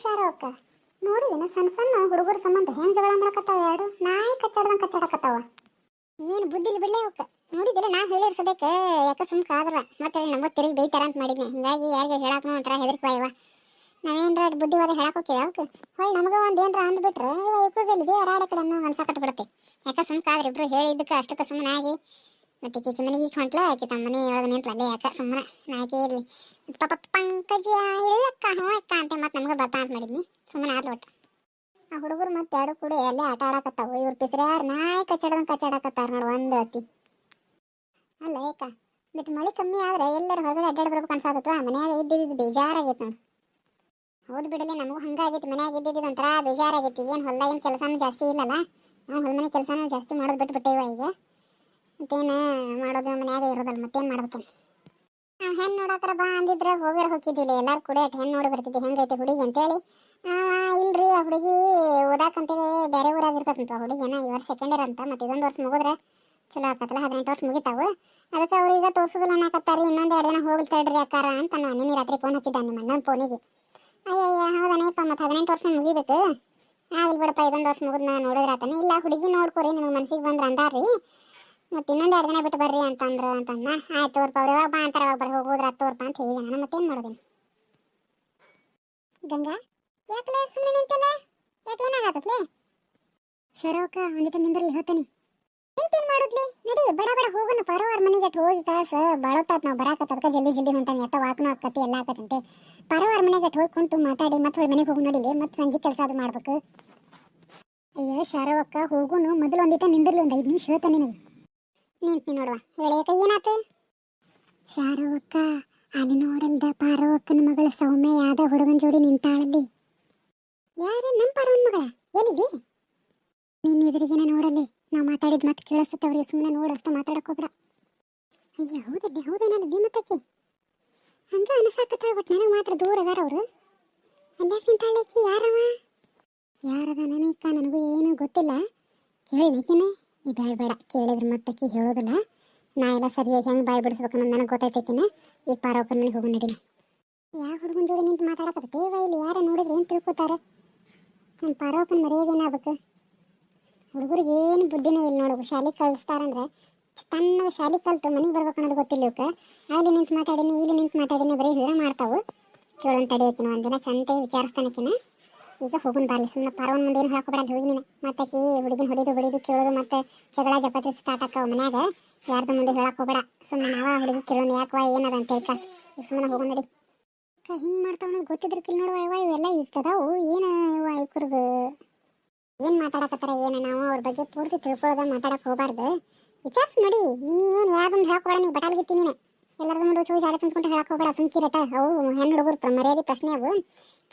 ಶಾರವಕ್ಕ ನೋಡಿದೇನ ಸಣ್ಣ ಸಣ್ಣ ಹುಡುಗರ ಸಂಬಂಧ ಹೆಂಗ್ ಜಗಳ ಮಾಡಕತ್ತಾವ ಎರಡು ನಾಯಿ ಕಚ್ಚಾಡ್ದಂಗೆ ಕಚ್ಚಾಡಕತ್ತಾವ. ಏನು ಬುದ್ಧಿಲಿ ಬಿಡ್ಲೇ ಅವಕ್ಕ ನೋಡಿದಿಲ್ಲ ನಾ ಹೇಳಿರ್ ಸದ್ಯಕ್ಕೆ ಯಾಕ ಸುಮ್ಕ ಆದ್ರ ಮತ್ತೆ ನಮ್ಗೆ ತಿರುಗಿ ಬೈತಾರ ಅಂತ ಮಾಡಿದ್ನೆ. ಹಿಂಗಾಗಿ ಯಾರಿಗೆ ಹೇಳಾಕ ಒಂಥರ ಹೆದರ್ಕವ ಇವ ನಾವೇನ್ರ ಬುದ್ಧಿವಾದ ಹೇಳಕ್ ಹೋಗ್ತೀವಿ ಅವಕ್ಕೆ ಹೊಳ್ ನಮಗ ಒಂದ್ ಏನ್ರ ಅಂದ್ಬಿಟ್ರೆ ಇವ ಇಬ್ಬರಲ್ಲಿದೆ ಅರಾಡೆ ಕಡೆ ಅನ್ನೋ ಅನ್ಸಾಕತ್ ಬಿಡುತ್ತೆ. ಯಾಕ ಸುಮ್ಕ ಆದ್ರೆ ಇಬ್ರು ಹೇಳಿದ್ದಕ್ಕೆ ಅಷ್ಟಕ್ಕೆ ಸುಮ್ಮನೆ ಆಗಿ ಮತ್ತೆ ಕೀಕಿ ಮನೆಗೆ ಹೊಂಟ್ಲ ಆಕಿ ತಮ್ಮ ಮನೆ ಒಳಗೆ ನಿಂತ್ಲ ಅಲ್ಲೇ ಯಾಕ ಸುಮ್ಮನೆ ನಾಕೆ ಇರ್ಲಿ ಪಾಪ ಪಂಕಜ ಅಕ್ಕ ಹ್ಞೂ ಅಕ್ಕ ಅಂತ ಮತ್ತೆ ನಮ್ಗೆ ಬರ್ತಾ ಅಂತ ಮಾಡಿದ್ನಿ ಸುಮ್ಮನೆ ಆದ್ಲು ಒಟ್ಟು. ಆ ಹುಡುಗರು ಮತ್ತೆ ಎರಡು ಕೂಡ ಎಲ್ಲೇ ಆಟ ಆಡಕತ್ತಾವು. ಇವ್ರು ಪಿಸ್ರ್ಯಾರು ನಾಯಿ ಕಚ್ಚಾಡಕತ್ತಾರ ನೋಡು ಒಂದು ಅತಿ ಅಲ್ಲ ಏಕ ಬಿಟ್ಟು ಮಳೆ ಕಮ್ಮಿ ಆದ್ರೆ ಎಲ್ಲರೂ ಹೊರಗಡೆ ಅಡ್ಡಾಡಿ ಬರ್ಬೇಕು ಅನ್ಸಾದತ್ತ. ಮನ್ಯಾಗ ಇದ್ದಿದ್ದು ಬೇಜಾರಾಗೈತೆ ನೋಡು. ಹೌದು ಬಿಡಲಿ ನಮಗೂ ಹಂಗಾಗೈತಿ ಮನ್ಯಾಗ ಇದ್ದಿದ್ದು ಒಂಥರ ಬೇಜಾರಾಗೈತಿ. ಏನು ಹೊಲ್ದಾಗಿನ ಕೆಲಸನೂ ಜಾಸ್ತಿ ಇಲ್ಲಲ್ಲ ನಾವು ಹೊಲಮನೆ ಕೆಲಸನೂ ಜಾಸ್ತಿ ಮಾಡೋದು ಬಿಟ್ಟುಬಿಟ್ಟೇವ ಈಗ. ಮತ್ತೇನು ಮಾಡೋದು ಮನ್ಯಾಗ ಇರೋದಲ್ಲ ಮತ್ತೇನು ಮಾಡ್ಬೇಕೇನು. ನಾವು ಹೆಣ್ಣು ನೋಡೋಕ್ರ ಬಾ ಅಂದಿದ್ರೆ ಹೋಗಿದ್ದಿಲ್ಲ ಎಲ್ಲರೂ ಕೂಡ ಹೆಣ್ಣು ನೋಡಿ ಬರ್ತಿದ್ದೆ ಹೆಂಗೈತೆ ಹುಡುಗಿ ಅಂತೇಳಿ. ಇಲ್ರಿ ಆ ಹುಡುಗಿ ಓದಾಕಂತೇಳಿ ಬೇರೆ ಊರಾಗ ಇರ್ತದಂತ ಹುಡುಗಿ ಏನೋ ಈ ವರ್ಷ ಸೆಕೆಂಡ್ ಇಯರ್ ಅಂತ ಮತ್ತೆ ಇದೊಂದು ವರ್ಷ ಮುಗಿದ್ರೆ ಚಲೋ ಆಕತ್ತಲ್ಲ 18 ವರ್ಷ ಮುಗಿತಾವು. ಅದಕ್ಕೆ ಅವ್ರೀಗ ತೋರಿಸೋದಿಲ್ಲ ಅನ್ನಕತ್ತಾರಿ. ಇನ್ನೊಂದು 2 ದಿನ ಹೋಗ್ಲಿ ತಡ್ರಿ ಅಕ್ಕಾರ ಅಂತ ನಾನು ನಿನ್ನೆ ರಾತ್ರಿ ಫೋನ್ ಹಚ್ಚಿದ್ದೆ ನಿಮ್ಮ ಅಣ್ಣನ ಫೋನಿಗೆ. ಅಯ್ಯಯ್ಯ ಹೌದನೇಪ್ಪ ಮತ್ತೆ 18 ವರ್ಷ ಮುಗಿಬೇಕು ಆಗಲಿ ಬಿಡಪ್ಪ ಇದೊಂದು ವರ್ಷ ಮುಗಿದ್ ನಾನು ನೋಡಿದ್ರೆ ಆತಾನೆ. ಇಲ್ಲ ಹುಡುಗಿ ನೋಡ್ಕೊರಿ ನಿಮ್ಗೆ ಮನ್ಸಿಗೆ ಬಂದ್ರೆ ಅಂದಾರ್ರಿ ಮತ್ತೆ ಇನ್ನೊಂದು 2 ದಿನ ಬಿಟ್ಟು ಬರ್ರಿ ಅಂತಂದ್ರೆ ಅಂತಂದ. ಆಯ್ತು ತೋರ್ಪ ಅವ್ರು ಯಾವಾಗ ಬಾ ಅಂತಾರೆ ಅವಾಗ ಬರ್ರಿ ಹೋಗೋದ್ರ ತೋರ್ಪ ಅಂತ ಹೇಳಿದೆ ನಾನು. ಮತ್ತೇನು ಮಾಡೋದೇನು ಗಂಗಾ ಯಾಕಲೇ ಸುಮ್ಮನೆ ನಿಂತಲ್ಲ ಯಾಕೆ ಏನಾಗತ್ತಲೇ ಶರೋಕ ಒಂದಿಟ್ಟು ನಿಂದ್ರಲ್ಲಿ ಹೇಳ್ತಾನೆ. ನಿಂತೇನು ಮಾಡೋದ್ಲಿ ನಡಿ ಬಡ ಬಡ ಹೋಗೋಣ ಪರವಾರ ಮನೆಗೆ ಹೋಗಿ ಕಾಸ ಬಾಳೋತಾತ್ ನಾವು ಬರಾಕತ್ತ ಅದಕ್ಕೆ ಜಲ್ದಿ ಹೊಂಟಾನೆ ಎತ್ತ ವಾಕನೂ ಆಕತಿ ಎಲ್ಲ ಆಕತ್ತಂತೆ. ಪರವಾರ ಮನೆಗೆ ಹೋಗಿ ಕುಂತು ಮಾತಾಡಿ ಮತ್ತೆ ಹೊಳ್ಳಿ ಮನೆಗೆ ಹೋಗಿ ನೋಡಿಲಿ ಮತ್ತೆ ಸಂಜೆ ಕೆಲಸ ಅದು ಮಾಡ್ಬೇಕು. ಅಯ್ಯೋ ಶಾರವಕ್ಕ ಹೋಗುನು ಮೊದಲು ಒಂದಿಟ ನಿಂದಿರ್ಲಿ ಒಂದು 5 ನಿಮಿಷ ಹೇಳ್ತಾನೆ ನಿನಗೆ. ನಿಂತು ನೋಡುವ ಹೇಳೇಕ ಏನಾತು ಶಾರವಕ್ಕ ಅಲ್ಲಿ ನೋಡಲ್ದ ಪಾರವಕ್ಕನ ಮಗಳ ಸೌಮ್ಯ ಯಾದ ಹುಡುಗನ ಜೋಡಿ ನಿಂತಾಳಲ್ಲಿ. ಯಾರ ನಮ್ಮ ಪಾರವನ ಮಗಳ ಎಲ್ಲಿದೆ ನೀನು ಎದುರಿಗೇನ ನೋಡಲ್ಲಿ ನಾವು ಮಾತಾಡಿದ್ ಮತ್ತೆ ಕೇಳಿಸುತ್ತವ್ರಿಗೆ ಸುಮ್ಮನೆ ನೋಡು ಅಷ್ಟು ಮಾತಾಡಕ್ ಹೋಗ್ಬೇಡ. ಅಯ್ಯ ಹೌದಲ್ಲಿ ಹೌದೇನಲ್ಲಿ ಮತ್ತಕ್ಕೆ ಹಂಗ ಅನಸಾಕತ್ತಾಳ ಬಟ್ ನನಗೆ ಮಾತ್ರ ದೂರ ಅದಾರ ಅವರು. ಅಲ್ಯಾಕೆ ನಿಂತಾಳಕ್ಕಿ ಯಾರವ ಯಾರದ ನನೀಕ ನನಗೂ ಏನು ಗೊತ್ತಿಲ್ಲ ಕೇಳಲಿಕ್ಕೇನೆ ಈ ಬೇಡ ಕೇಳಿದ್ರೆ ಮತ್ತಕ್ಕಿ ಹೇಳೋದಿಲ್ಲ. ನಾ ಎಲ್ಲ ಸರಿಯಾಗಿ ಹೆಂಗೆ ಬಾಯಿ ಬಿಡಿಸ್ಬೇಕು ಅನ್ನೋದು ನನಗೆ ಗೊತ್ತೈತೇಕಿನ. ಈಗ ಪಾರವಕ್ಕನ ಮನೆಗೆ ಹೋಗೋ ನಡಿನ. ಯಾವ ಹುಡುಗನ ಜೋಡಿ ನಿಂತು ಮಾತಾಡಕತ್ತೇ ಇಲ್ಲಿ ಯಾರ ನೋಡಿದ್ರೆ ಏನು ತಿಳ್ಕೊತಾರೆ. ನನ್ನ ಪಾರವಕ್ಕನ ಮರ್ಯಾದೇನಾಗಬೇಕು. ಹುಡುಗರಿಗೆ ಏನು ಬುದ್ಧಿನೇ ಇಲ್ಲ ನೋಡು. ಶಾಲೆ ಕಳಿಸ್ತಾರಂದ್ರೆ ತನ್ನ ಶಾಲೆ ಕಲ್ತು ಮನೆಗೆ ಬರ್ಬೇಕು ಅನ್ನೋದು ಗೊತ್ತಿಲ್ಲ ಇವಕ್ಕೆ. ಅಲ್ಲಿ ನಿಂತು ಮಾತಾಡಿನಿ ಇಲ್ಲಿ ನಿಂತು ಮಾತಾಡಿನಿ ಬರೀ ಹೀರ ಮಾಡ್ತಾವು. ಕೇಳೋನ್ ತಡಿಯೋಕಿನ ಒಂದಿನ ಚಂತೆ ವಿಚಾರಿಸ್ತಾನಕಿನ. ಈಗ ಹೋಗುನ್ ಬಾರ್ಲಿ ಸುಮ್ಮನೆ ಪಾರವನ ಮುಂದೆ ಏನು ಹಾಕೋಬಾರಲ್ಲಿ ಹೋಗಿ ನೀನು ಮತ್ತಕಿ ಹುಡುಗಿನ ಹೊಡಿದು ಕೇಳೋದು ಮತ್ತೆ ಜಗಳ ಜಪಾತಿ ಸ್ಟಾರ್ಟ್ ಆಕಾವ ಮನ್ಯಾಗ. ಯಾರ್ದು ಮುಂದೆ ಹೇಳಕ್ಕೆ ಹೋಗಬೇಡ ಸುಮ್ಮನೆ ನಾವ ಹುಡುಗಿ ಕೇಳೋಣ ಯಾಕವ ಏನದ ಅಂತೇಳಿ ಕಾಸು ಈಗ ಸುಮ್ಮನೆ ಹೋಗೋಣ ನಡಿ. ಹಿಂಗೆ ಮಾಡ್ತಾವ ಅನ್ನೋದು ಗೊತ್ತಿದ್ರಕಿಲ್ಲ ನೋಡುವ ಇವ ಇವೆಲ್ಲ ಇರ್ತದಾವು ಏನು ಇವ ಇವ್ರದ್ದು ಏನು ಮಾತಾಡಕತ್ತಾರ ಏನು ನಾವು ಅವ್ರ ಬಗ್ಗೆ ಪೂರ್ತಿ ತಿಳ್ಕೊಳ್ಳೋದ ಮಾತಾಡಕ್ಕೆ ಹೋಗಬಾರ್ದು. ವಿಚಾರಿಸಿ ನೋಡಿ ನೀ ಏನು ಯಾವ್ದೊಂದು ಹೇಳಕೋಬೇಡ. ನೀ ಬಟಾಲ್ಗಿತ್ತಿ ನೀನು ಎಲ್ಲರದು ಮುಂದೆ ಚೂಸ್ ಯಾರು ತುಂಬ್ಕೊಂತ ಹೇಳಕ್ಕೆ ಹೋಗಬೇಡ. ಸುಮ್ಕಿರಟ ಅವು ಹೆಣ್ಣು ಹುಡುಗರು ಮರ್ಯಾದೆ ಪ್ರಶ್ನೆ ಅವು.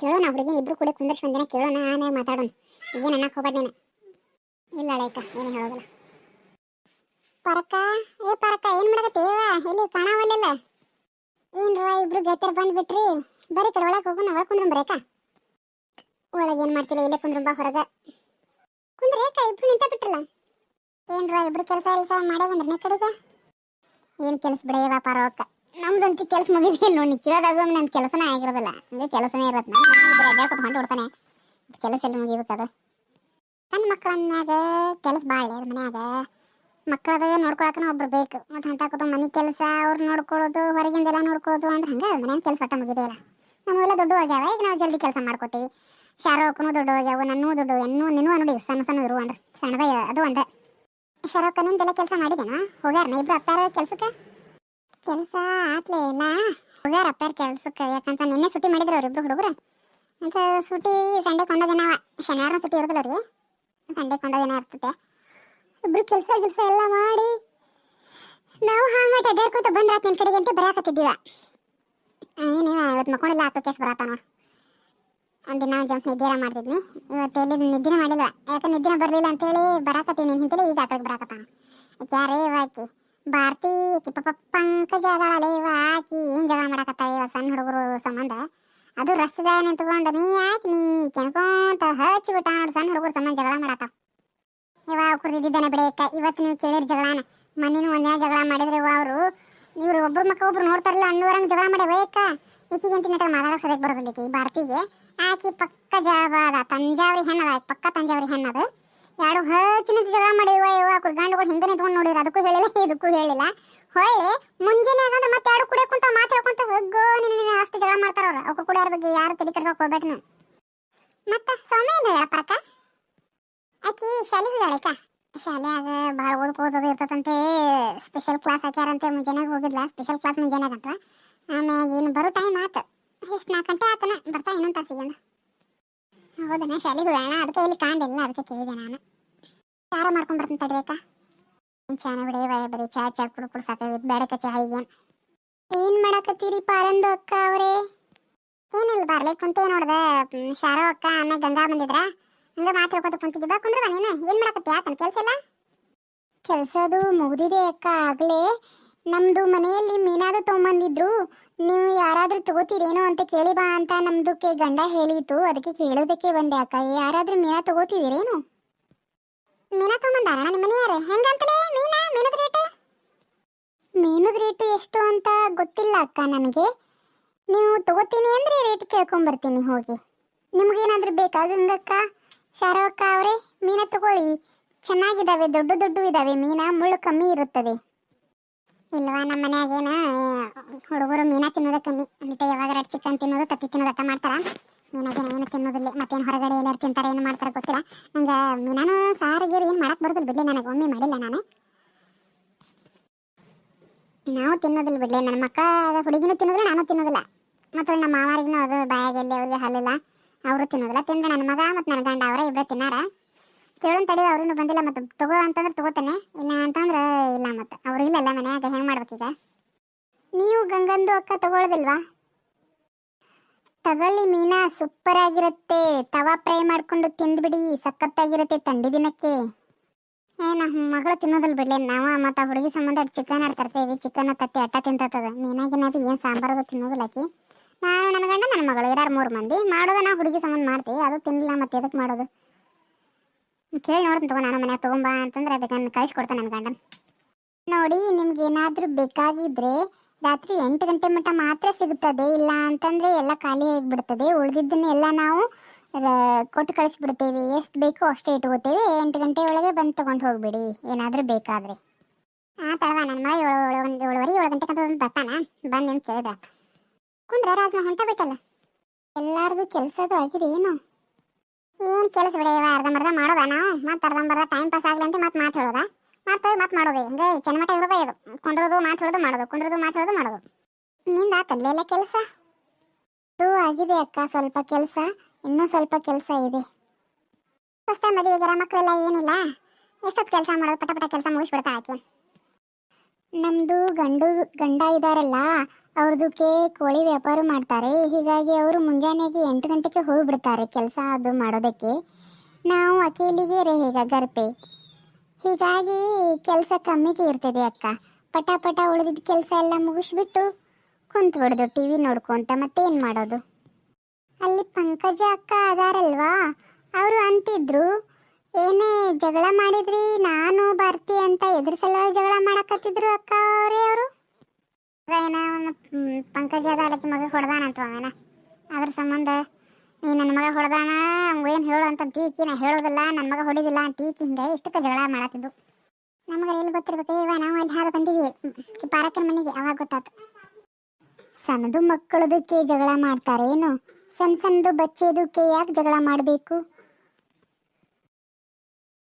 ಕೇಳೋಣ ಹುಡುಗಿನ ಇಬ್ರು ಕೂಡ ಕುಂದರ್ಸಿ ಒಂದಿನ ಕೇಳೋಣ ಆಮೇಲೆ ಮಾತಾಡೋಣ. ಈಗೇನು ಅನ್ನಕ್ಕೆ ಹೋಗ್ಬೇಡ ನೀನು. ಇಲ್ಲ ಅಳೈಕ ಏನು ಹೇಳೋದಿಲ್ಲ. ಪರಕ್ಕ ಪರಕ್ಕ ಏನು ಮಾಡಕತ್ತೇವ ಎಲ್ಲಿ ಕಾಣವಲ್ಲ. ಏನ್ರ ಇಬ್ರು ಗೆತ್ತರ್ ಬಂದ್ಬಿಟ್ರಿ ಬರೀ ಕಡೆ ಒಳಗೆ ಹೋಗೋಣ ಒಳಗೆ ಕುಂದ್ರಂಬ್ರೇಕ. ಒಳಗೆ ಏನು ಮಾಡ್ತಿಲ್ಲ ಇಲ್ಲೇ ಕುಂದ್ರಂಬ ಹೊರಗೆ ಕುಂದ್ರೇಕ ಇಬ್ರು ನಿಂತ ಬಿಟ್ರಲ್ಲ. ಏನ್ರ ಇಬ್ರು ಕೆಲಸ ಮಾಡೇ ಬಂದ್ರಿ ನೀ ಕಡೆಗೆ. ಏನು ಕೆಲಸ ಬಿಡೆಯವ ಪಾರವಕ್ಕ ನಮ್ದಂತೂ ಕೆಲಸ ಮುಗಿದಿಲ್ಲ ನೋಡಿ. ಕೇಳೋದಾಗ ನನ್ನ ಕೆಲಸನೇ ಆಗಿರೋದಿಲ್ಲ ಹಂಗೆ ಕೆಲಸನೇ ಇರತ್ತೆ. ನಾನು ಅಡ್ಡಾಡ್ಕೊತ ಹೊಂಟು ಬಿಡ್ತಾನೆ ಕೆಲಸ ಎಲ್ಲ ಮುಗಿಬೇಕದು. ತನ್ನ ಮಕ್ಕಳನ್ನಾಗ ಕೆಲಸ ಭಾಳ ಅದು ಮನ್ಯಾಗ ಮಕ್ಕಳದ ನೋಡ್ಕೊಳಕನ ಒಬ್ರು ಬೇಕು. ಮತ್ತು ಅಂತಾಕೋದು ಮನೆ ಕೆಲಸ ಅವ್ರು ನೋಡ್ಕೊಳ್ಳೋದು ಹೊರಗಿಂದೆಲ್ಲ ನೋಡ್ಕೊಳ್ಳೋದು ಅಂದ್ರೆ ಹಂಗೆ ಮನೇನ ಕೆಲಸ ಒಟ್ಟ ಮುಗಿದೇ ಇಲ್ಲ. ನಮಗೆಲ್ಲ ದೊಡ್ಡ ಆಗ್ಯಾವ ಈಗ ನಾವು ಜಲ್ದಿ ಕೆಲಸ ಮಾಡ್ಕೋತೀವಿ. ಶಾರೋಕ್ಕೂ ದೊಡ್ಡ ಆಗ್ಯಾವ ನನ್ನೂ ದೊಡ್ಡ ನಿನ್ನೂ ನೋಡಿ ಸಣ್ಣ ಇರು ಅಂದ್ರೆ ಸಣ್ಣದ ಅದು ಒಂದೇ. ಶರೋಕ್ಕ ನಿಂದೆಲ್ಲ ಕೆಲಸ ಮಾಡಿದೇನಾ ಹೋಗ್ಯಾರ ಇಬ್ರು ಅಪ್ಪಾರ ಕೆಲ್ಸಕ್ಕೆ. ಕೆಲಸ ಆತ್ಲೇ ಇಲ್ಲ ಹೋಗ್ಯಾರ ಅಪ್ಪಾರ ಕೆಲ್ಸಕ್ಕೆ. ಯಾಕಂತ ನಿನ್ನೆ ಸುಟ್ಟಿ ಮಾಡಿದ್ರು ಅವ್ರಿಬ್ರು ಹುಡುಗರು. ಅಂತ ಸುಟ್ಟಿ ಸಂಡೆ ಕೊಂಡ ದಿನ ಶನಿವಾರ ಸುಟ್ಟಿ ಇರೋದಿಲ್ಲ ರೀ ಸಂಡೆ ಕೊಂಡ ದಿನ ಇರ್ತದೆ. ಇಬ್ರು ಕೆಲಸ ಎಲ್ಲ ಮಾಡಿ ನಾವು ಹಾಂಗ ಅಡ್ಡಾಡ್ಕೊತ ಬಂದ್ರಾತ್ ನಿನ್ನ ಕಡೆಗೆ ಅಂತ ಬರಾಕತ್ತಿದ್ದೀವ. ಏನೇವ ಇವತ್ತು ಮಕ್ಕೊಂಡಿಲ್ಲ ಆಪಕೇಶ್ ಬರತ್ತಾನ. ಒಂದಿನ ಜಂಪ್ ನಿದ್ದಿರ ಮಾಡ್ತಿದ್ನಿ ಇವತ್ತು ಎಲ್ಲಿ ನಿದ್ದಿನ ಮಾಡಿಲ್ಲ. ಯಾಕೆ ನಿದ್ದಿನ ಬರಲಿಲ್ಲ ಅಂತೇಳಿ ಬರಾಕತ್ತೀವಿ ನೀನು ಹಿಂತೇಳಿ ಈಗ ಆಕಳಿಗೆ ಬರಾಕತ್ತಾನ. ಯಾರೇ ಆಕಿ ಭಾರತಿ ಆಕಿ ಪಾಪ ಪಂಕಜ ಅದಾಳಲ್ಲ ಇವ ಆಕಿ ಏನು ಜಗಳ ಮಾಡಕತ್ತಾವ ಇವ ಸಣ್ಣ ಹುಡುಗರು ಸಂಬಂಧ. ಅದು ರಸ್ತೆದಾಗ ನಿಂತ್ಕೊಂಡು ನೀ ಯಾಕೆ ನೀ ಕೆಣ್ಕೊಂತ ಹಚ್ಚಿಬಿಟ್ಟ ನೋಡಿ ಸಣ್ಣ ಹುಡುಗರು ಸಂಬಂಧ ಜಗಳ ಮಾಡತ್ತಾವ. ಇವಾಗ ಕುಡಿದಿದ್ದಾನೆ ಬಿಡೇಕ ಇವತ್ತು ನೀವು ಕೇಳಿರ ಜಗಳನ. ಮನೇನು ಒಂದಿನ ಜಗಳ ಮಾಡಿದ್ರೆ ಅವರು ಇವ್ರು ಒಬ್ರು ಮಕ್ಕ ಒಬ್ರು ನೋಡ್ತಾರಲ್ಲ ಅನ್ನೂರಂಗೆ ಜಗಳ ಮಾಡಿ ಬೇಕ. ಈಕಿಗೆ ಅಂತ ನಟ ಮಾತಾಡೋಕೆ ಸರಿಯಾಗಿ ಬರೋದಿಲ್ಲ ಈಕಿ ಭಾರತಿಗೆ. ಆಕಿ ಪಕ್ಕ ಜಾಬಾದ ತಂಜಾವರಿ ಹೆಣ್ಣದ, ಪಕ್ಕ ತಂಜಾವರಿ ಹೆಣ್ಣದ. ಎರಡು ಹಚ್ಚಿನ ಜಗಳ ಮಾಡಿವ ಇವ ಗಂಡುಗಳು ಹಿಂದೆ ನಿಂತ್ಕೊಂಡು ನೋಡಿದ್ರು, ಅದಕ್ಕೂ ಹೇಳಿಲ್ಲ ಇದಕ್ಕೂ ಹೇಳಿಲ್ಲ. ಹೊಳ್ಳಿ ಮುಂಜಾನೆ ಆಗಂದ್ರೆ ಮತ್ತೆ ಎರಡು ಕುಡಿಯ ಕುಂತ ಮಾತಾಡ್ಕೊಂತ ಹೋಗೋ ನಿನ್ನ ಅಷ್ಟು ಜಗಳ ಮಾಡ್ತಾರ ಅವ್ರು. ಅವ್ರ ಕುಡಿಯೋರ ಬಗ್ಗೆ ಯಾರು ತಲೆ ಕೆಡ್ಸೋಕೆ ಹೋಗ್ಬೇಡ ನೀವು. ಮತ್ತೆ ಸೌಮ್ಯ ಏನು ಹೇಳ ಪರಕ ಆಕಿ ಶಾಲೆಗೆ ಹೋಗ್ಯಾಳಕ. ಶಾಲ್ಯಾಗ ಭಾಳ ಓದೋದು ಇರ್ತದಂತೆ, ಸ್ಪೆಷಲ್ ಕ್ಲಾಸ್ ಹಾಕ್ಯಾರಂತೆ. ಮುಂಜಾನೆ ಹೋಗಿದ್ಲ ಸ್ಪೆಷಲ್ ಕ್ಲಾಸ್ ಮುಂಜಾನೆಗೆ ಅಂತ. ಆಮ್ಯಾಗ ಏನು ಬರೋ ಟೈಮ್ ಆತು, ಎಷ್ಟು 4 ಗಂಟೆ ಆತನ ಬರ್ತಾ ಇನ್ನೊಂದು ತಾಸಿಗೆ. ಹೌದನ ಶಾಲೆಗೆ ಹೋಗೋಣ, ಅದಕ್ಕೆ ಇಲ್ಲಿ ಕಾಣಿಲ್ಲ, ಅದಕ್ಕೆ ಕೇಳಿದೆ ನಾನು. ಚಾರ ಮಾಡ್ಕೊಂಡು ಬರ್ತೀನಿ ತಡಿಬೇಕಾ. ಚಾನ ಬಿಡಿ ಬರೀ ಚಾ ಕುಡು ಸಾಕಾಗಿತ್ತು, ಬೇಡಕ್ಕ ಚಾ ಈಗ. ಏನು ಮಾಡಕತ್ತೀರಿ ಪಾರಂದು ಅಕ್ಕ ಅವರೇ? ಏನಿಲ್ಲ ಬಾರ್ಲಿ ಕುಂತೇ ನೋಡ್ದೆ, ಶಾರೋ ಅಕ್ಕ ಆಮೇಲೆ ಗಂಗಾ ಬಂದಿದ್ರ, ಹಂಗೆ ಮಾತಾಡ್ಕೊತ ಕುಂತಿದ್ದ. ಕುಂದ್ರ ನೀನು ಏನು ಮಾಡಕತ್ತಿ? ಆತನ ಕೆಲಸ ಇಲ್ಲ? ಕೆಲಸದು ಮುಗಿದಿದೆ ಅಕ್ಕ ಆಗಲೇ. ನಮ್ಮದು ಮನೆಯಲ್ಲಿ ಮೀನಾದ ತೊಗೊಂಬಂದಿದ್ರು, ನೀವು ಯಾರಾದರೂ ತಗೋತೀರೇನೋ ಅಂತ ಕೇಳಿ ಬಾ ಅಂತ ನಮ್ದಕ್ಕೆ ಗಂಡ ಹೇಳಿತು, ಅದಕ್ಕೆ ಕೇಳೋದಕ್ಕೆ ಬಂದೆ ಅಕ್ಕ. ಯಾರಾದರೂ ಮೀನಾ ತಗೋತಿದ್ದೀರೇನು? ಮೀನಾ ತೊಗೊಂಬಂದಾರ ನನ್ನ ಮನೆಯಾರು? ಹೆಂಗಂತಲೇ ಮೀನದ ರೇಟು? ಮೀನದ ರೇಟು ಎಷ್ಟು ಅಂತ ಗೊತ್ತಿಲ್ಲ ಅಕ್ಕ ನನಗೆ. ನೀವು ತಗೋತೀನಿ ಅಂದರೆ ರೇಟ್ ಕೇಳ್ಕೊಂಬರ್ತೀನಿ ಹೋಗಿ. ನಿಮ್ಗೇನಾದರೂ ಬೇಕಾಗಂಗಕ್ಕ? ಶಾರೋ ಅಕ್ಕ ಅವರೇ ಮೀನ ತಗೊಳ್ಳಿ, ಚೆನ್ನಾಗಿದ್ದಾವೆ, ದೊಡ್ಡ ದೊಡ್ಡ ಇದ್ದಾವೆ ಮೀನ, ಮುಳ್ಳು ಕಮ್ಮಿ ಇರುತ್ತದೆ. ಇಲ್ವಾ ನಮ್ಮ ಮನ್ಯಾಗೇನ ಹುಡುಗರು ಮೀನಾ ತಿನ್ನೋದು ಕಮ್ಮಿ, ಮತ್ತೆ ಯಾವಾಗ ಚಿಕನ್ ತಿನ್ನೋದು ತತ್ತಿ ತಿನ್ನೋದು ಅಟ್ಟ ಮಾಡ್ತಾರ. ಮೀನಾಗೇನ ಏನು ತಿನ್ನೋದಿಲ್ಲ, ಮತ್ತೇನು ಹೊರಗಡೆ ಎಲ್ಲರೂ ತಿಂತಾರೆ, ಏನು ಮಾಡ್ತಾರೆ ಗೊತ್ತಿಲ್ಲ ನಂಗೆ. ಮೀನಾನು ಸಾರಿಗೆ ಏನು ಮಾಡಕ್ಕೆ ಬರೋದಿಲ್ಲ ಬಿಡ್ಲಿ, ನನಗೆ ಒಮ್ಮೆ ಮಾಡಿಲ್ಲ ನಾನು. ನಾವು ತಿನ್ನೋದಿಲ್ಲ ಬಿಡ್ಲಿ, ನನ್ನ ಮಕ್ಕಳ ಹುಡುಗಿನೂ ತಿನ್ನೋದಿಲ್ಲ, ನಾನು ತಿನ್ನೋದಿಲ್ಲ. ಮತ್ತು ನಮ್ಮ ಮಾವಾರಿಗೂ ಅದು ಬಾಯಾಗೆಲ್ಲಿ ಅವ್ರಿಗೆ ಹಾಲಿಲ್ಲ, ಅವರು ತಿನ್ನೋದಿಲ್ಲ. ತಿಂದ್ರೆ ನನ್ನ ಮಗ ಮತ್ತು ನನ್ನ ಗಂಡ ಅವರೇ ಇಬ್ಬರೇ ತಿನ್ನಾರ. ಕೇಳೋನ್ ತಡಿ, ಅವ್ರಿನ್ನೂ ಬಂದಿಲ್ಲ. ಮತ್ತು ತಗೋ ಅಂತಂದ್ರೆ ತಗೋತಾನೆ, ಇಲ್ಲ ಅಂತಂದ್ರೆ ಇಲ್ಲ. ಮತ್ತು ಅವ್ರು ಇಲ್ಲಲ್ಲ ಮನ್ಯಾಗ, ಹೆಂಗೆ ಮಾಡ್ಬೇಕೀಗ? ನೀವು ಗಂಗಂದು ಅಕ್ಕ ತಗೊಳ್ಳೋದಿಲ್ವಾ? ತಗೊಳ್ಳಿ, ಮೀನಾ ಸೂಪರ್ ಆಗಿರುತ್ತೆ, ತವಾ ಫ್ರೈ ಮಾಡ್ಕೊಂಡು ತಿಂದ್ಬಿಡಿ, ಸಖತ್ತಾಗಿರುತ್ತೆ ಥಂಡಿ ದಿನಕ್ಕೆ. ನಮ್ಮ ಮಗಳು ತಿನ್ನೋದಿಲ್ಲ ಬಿಡ್ಲಿ, ನಾವು ಮತ್ತು ಹುಡುಗಿ ಸಂಬಂಧ ಚಿಕನ್ ತರ್ತೇವೆ, ಚಿಕನ್ ತತ್ತಿ ಅಟ್ಟ ತಿಂತದ. ಮೀನಾಗಿನದು ಏನು ಸಾಂಬಾರದು ತಿನ್ನೋದಿಲ್ಲ ಆಕಿ. ನಾನು ನನ್ನ ಗಂಡ ನನ್ನ ಮಗಳು ಇರಾರು 3 ಮಂದಿ ಮಾಡೋದು, ನಾವು ಹುಡುಗಿ ಸಂಬಂಧ ಮಾಡ್ತೀವಿ, ಅದು ತಿನ್ನಲಿಲ್ಲ ಮತ್ತೆ ಎದಕ್ಕೆ ಮಾಡೋದು? ಕೇಳಿ ನೋಡ್ತೀನಿ ತಗೋ, ನಾನು ಮನ್ಯಾಗ ತೊಗೊಂಬಾ ಅಂತಂದ್ರೆ ಅದಕ್ಕೆ ನಾನು ಕಳಿಸ್ಕೊಡ್ತೇನೆ ನನ್ನ ಗಂಡನ. ನೋಡಿ, ನಿಮ್ಗೆ ಏನಾದರೂ ಬೇಕಾಗಿದ್ರೆ ರಾತ್ರಿ 8 ಗಂಟೆ ಮಟ್ಟ ಮಾತ್ರ ಸಿಗುತ್ತದೆ, ಇಲ್ಲ ಅಂತಂದರೆ ಎಲ್ಲ ಖಾಲಿ ಆಗಿಬಿಡ್ತದೆ. ಉಳಿದಿದ್ದನ್ನೆಲ್ಲ ನಾವು ಕೊಟ್ಟು ಕಳಿಸ್ಬಿಡ್ತೇವೆ, ಎಷ್ಟು ಬೇಕೋ ಅಷ್ಟೇ ಇಟ್ಕೋತೇವೆ. 8 ಗಂಟೆ ಒಳಗೆ ಬಂದು ತೊಗೊಂಡು ಹೋಗ್ಬಿಡಿ ಏನಾದರೂ ಬೇಕಾದರೆ. ತಡವ ನನ್ನ ಮಗ 7 ಗಂಟೆಗೆ ಅಂತ ಬರ್ತಾನ, ಬಂದು ನಿಮ್ಗೆ ಕೇಳಿದ್ರೆ ಕುಂದ್ರೆ ರಾಜ ಹೊಂಟ ಬಿಟ್ಟಲ್ಲ. ಎಲ್ಲಾರ್ದು ಕೆಲಸದು ಆಗಿದೆ ಏನು? ಏನು ಕೆಲಸ ಬಿಡ, ಅರ್ಧಂಬರ್ಧ ಮಾಡೋದ ನಾವು, ಮತ್ತು ಅರ್ಧಂಬರ್ಧ ಟೈಮ್ ಪಾಸ್ ಆಗಲಿ ಅಂತ ಮತ್ತೆ ಮಾತು ಹೇಳೋದ, ಮತ್ತೆ ಮಾಡೋದು ಹಂಗೆ ಚೆನ್ನಮಟ ಇರೋದೇ ಇದು. ಕುಂದ್ರದು ಮಾತು ಹೇಳೋದು ಮಾಡೋದು, ಕುಂದ್ರದು ಮಾತು ಹೇಳೋದು ಮಾಡೋದು. ನಿಂದ ಆತಲ್ಲೆಲ್ಲ ಕೆಲಸ? ಅದು ಆಗಿದೆ ಅಕ್ಕ, ಸ್ವಲ್ಪ ಕೆಲಸ, ಇನ್ನೂ ಸ್ವಲ್ಪ ಕೆಲಸ ಇದೆ. ಹೊಸ ಮದುವೆಗೆರ ಮಕ್ಕಳೆಲ್ಲ ಏನಿಲ್ಲ, ಎಷ್ಟೊತ್ತು ಕೆಲಸ ಮಾಡೋದು, ಪಟ ಕೆಲಸ ಮುಗಿಸ್ಬಿಡ್ತಾ ಆಕೆ. ನಮ್ಮದು ಗಂಡ ಇದ್ದಾರಲ್ಲ, ಅವ್ರದಕ್ಕೆ ಕೋಳಿ ವ್ಯಾಪಾರ ಮಾಡ್ತಾರೆ. ಹೀಗಾಗಿ ಅವರು ಮುಂಜಾನೆಗೆ 8 ಗಂಟೆಗೆ ಹೋಗಿಬಿಡ್ತಾರೆ ಕೆಲಸ ಅದು ಮಾಡೋದಕ್ಕೆ. ನಾವು ಅಕೇಲಿಗೆ ಈಗ ಗರ್ಪೆ, ಹೀಗಾಗಿ ಕೆಲಸ ಕಮ್ಮಿಗೆ ಇರ್ತದೆ ಅಕ್ಕ. ಪಟ ಉಳಿದಿದ್ದ ಕೆಲಸ ಎಲ್ಲ ಮುಗಿಸ್ಬಿಟ್ಟು ಕುಂತ್ಬಿಡೋದು ಟಿ ವಿ ನೋಡ್ಕೊಂತ. ಮತ್ತೇನು ಮಾಡೋದು? ಅಲ್ಲಿ ಪಂಕಜ ಅಕ್ಕ ಅದಾರಲ್ವಾ, ಅವರು ಅಂತಿದ್ರು ಏನೇ ಜಗಳ ಮಾಡಿದ್ರಿ ನಾನು ಬರ್ತಿ ಅಂತ, ಎದ್ರ ಸಲುವಾಗಿ ಜಗಳ ಮಾಡಕತ್ತಿದ್ರು ಅಕ್ಕ ಅವರೇ ಅವರು? ಏನೋ ಪಂಕಜ ಅದಕ್ಕೆ ಮಗ ಹೊಡೆದಾನಂತ ಅವೇನ, ಅದ್ರ ಸಂಬಂಧ ನೀ ನನ್ನ ಮಗ ಹೊಡೆದಾನ ಏನು ಹೇಳು ಅಂತ ತೀಕಿ, ನಾ ಹೇಳೋದಿಲ್ಲ ನನ್ನ ಮಗ ಹೊಡಿದಿಲ್ಲ ಅಂತ ತೀಕಿ, ಹಿಂಗೆ ಇಷ್ಟಕ್ಕೆ ಜಗಳ ಮಾಡತ್ತಿದ್ದು. ನಮಗೆ ಎಲ್ಲಿ ಗೊತ್ತಿರ್ಬೇಕು, ಇವ ನಾವು ಅಲ್ಲಿ ಹಾದು ಬಂದಿವಿ ಪಾರಕ್ಕನ ಮನೆಗೆ, ಅವಾಗ ಗೊತ್ತಾಯ್ತು. ಸಣ್ಣದು ಮಕ್ಕಳದಕ್ಕೆ ಜಗಳ ಮಾಡ್ತಾರೆ ಏನು? ಸಣ್ಣದು ಬಚ್ಚೆದಕ್ಕೆ ಯಾಕೆ ಜಗಳ ಮಾಡಬೇಕು?